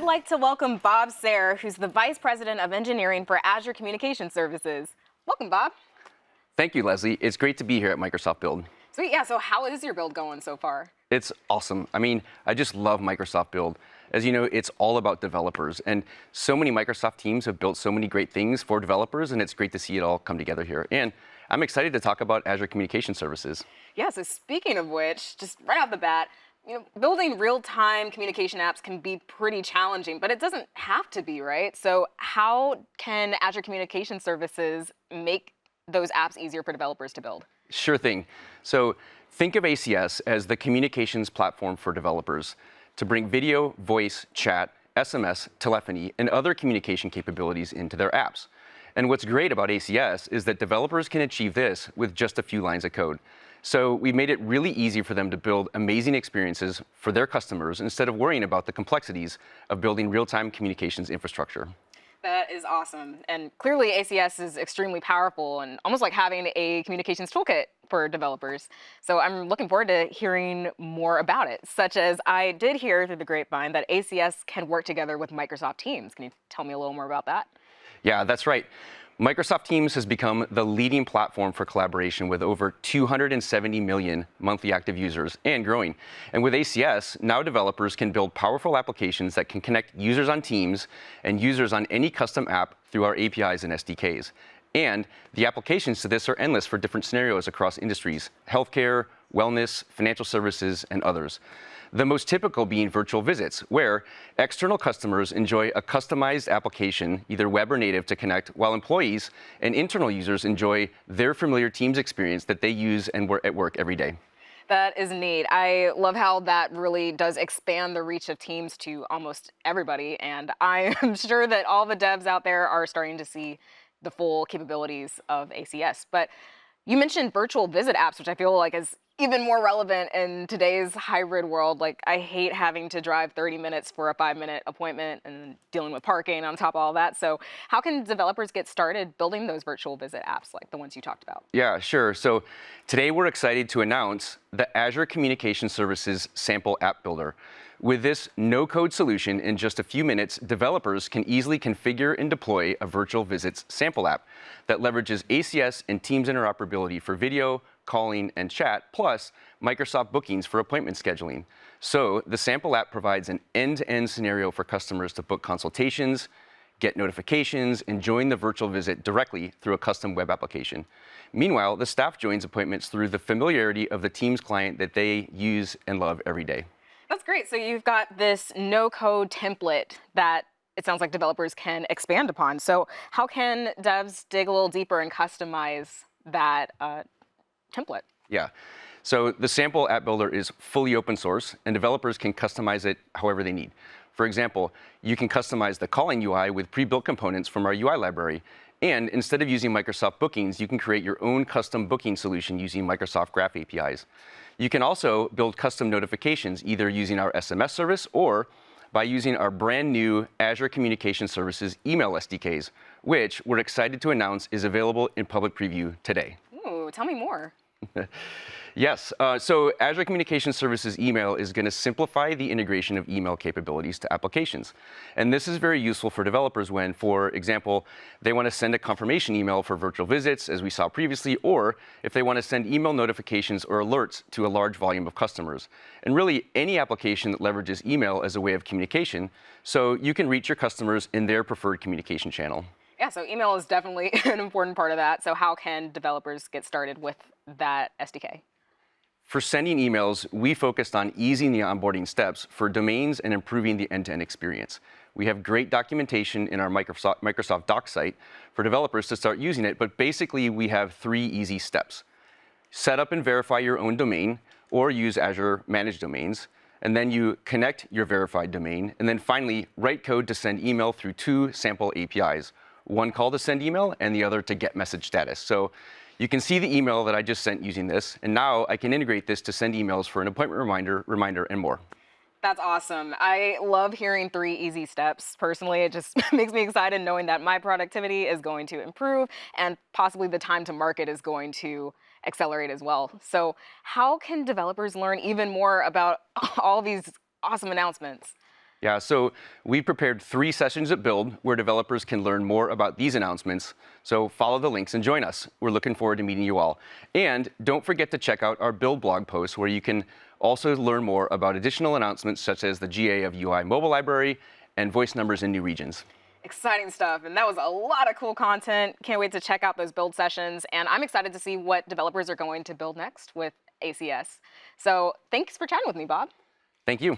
I'd like to welcome Bob Serr, who's the Vice President of Engineering for Azure Communication Services. Welcome, Bob. Thank you, Leslie. It's great to be here at Microsoft Build. Sweet, yeah, so how is your build going so far? It's awesome. I mean, I just love Microsoft Build. As you know, it's all about developers, and so many Microsoft teams have built so many great things for developers, and it's great to see it all come together here. And I'm excited to talk about Azure Communication Services. Yeah, so speaking of which, just right off the bat, building real-time communication apps can be pretty challenging, but it doesn't have to be, right? So how can Azure Communication Services make those apps easier for developers to build? Sure thing. So think of ACS as the communications platform for developers to bring video, voice, chat, SMS, telephony, and other communication capabilities into their apps. And what's great about ACS is that developers can achieve this with just a few lines of code. So we made it really easy for them to build amazing experiences for their customers instead of worrying about the complexities of building real-time communications infrastructure. That is awesome. And clearly ACS is extremely powerful and almost like having a communications toolkit for developers. So I'm looking forward to hearing more about it, such as I did hear through the grapevine that ACS can work together with Microsoft Teams. Can you tell me a little more about that? Yeah, that's right. Microsoft Teams has become the leading platform for collaboration with over 270 million monthly active users and growing. And with ACS, now developers can build powerful applications that can connect users on Teams and users on any custom app through our APIs and SDKs. And the applications to this are endless for different scenarios across industries: healthcare, wellness, financial services, and others. The most typical being virtual visits, where external customers enjoy a customized application, either web or native, to connect, while employees and internal users enjoy their familiar Teams experience that they use and work at work every day. That is neat. I love how that really does expand the reach of Teams to almost everybody. And I am sure that all the devs out there are starting to see the full capabilities of ACS. But you mentioned virtual visit apps, which I feel like is even more relevant in today's hybrid world. Like, I hate having to drive 30 minutes for a 5-minute appointment and dealing with parking on top of all that. So how can developers get started building those virtual visit apps like the ones you talked about? Yeah, sure. So today we're excited to announce the Azure Communication Services Sample App Builder. With this no-code solution, in just a few minutes, developers can easily configure and deploy a virtual visits sample app that leverages ACS and Teams interoperability for video, calling, and chat, plus Microsoft bookings for appointment scheduling. So the sample app provides an end-to-end scenario for customers to book consultations, get notifications, and join the virtual visit directly through a custom web application. Meanwhile, the staff joins appointments through the familiarity of the Teams client that they use and love every day. That's great. So you've got this no-code template that it sounds like developers can expand upon. So how can devs dig a little deeper and customize that template? Yeah. So the sample app builder is fully open source, and developers can customize it however they need. For example, you can customize the calling UI with pre-built components from our UI library. And instead of using Microsoft Bookings, you can create your own custom booking solution using Microsoft Graph APIs. You can also build custom notifications either using our SMS service or by using our brand new Azure Communication Services email SDKs, which we're excited to announce is available in public preview today. Ooh, tell me more. Yes, so Azure Communication Services email is going to simplify the integration of email capabilities to applications. And this is very useful for developers when, for example, they want to send a confirmation email for virtual visits, as we saw previously, or if they want to send email notifications or alerts to a large volume of customers. And really, any application that leverages email as a way of communication, so you can reach your customers in their preferred communication channel. Yeah, so email is definitely an important part of that. So how can developers get started with that SDK? For sending emails, we focused on easing the onboarding steps for domains and improving the end-to-end experience. We have great documentation in our Microsoft Docs site for developers to start using it, but basically we have 3 easy steps. Set up and verify your own domain, or use Azure Managed Domains, and then you connect your verified domain, and then finally write code to send email through 2 sample APIs. One called to send email and the other to get message status. So you can see the email that I just sent using this, and now I can integrate this to send emails for an appointment reminder, and more. That's awesome. I love hearing 3 easy steps. Personally, it just makes me excited knowing that my productivity is going to improve and possibly the time to market is going to accelerate as well. So how can developers learn even more about all these awesome announcements? Yeah, so we prepared 3 sessions at Build where developers can learn more about these announcements. So follow the links and join us. We're looking forward to meeting you all. And don't forget to check out our Build blog post where you can also learn more about additional announcements such as the GA of UI Mobile Library and voice numbers in new regions. Exciting stuff, and that was a lot of cool content. Can't wait to check out those build sessions, and I'm excited to see what developers are going to build next with ACS. So thanks for chatting with me, Bob. Thank you.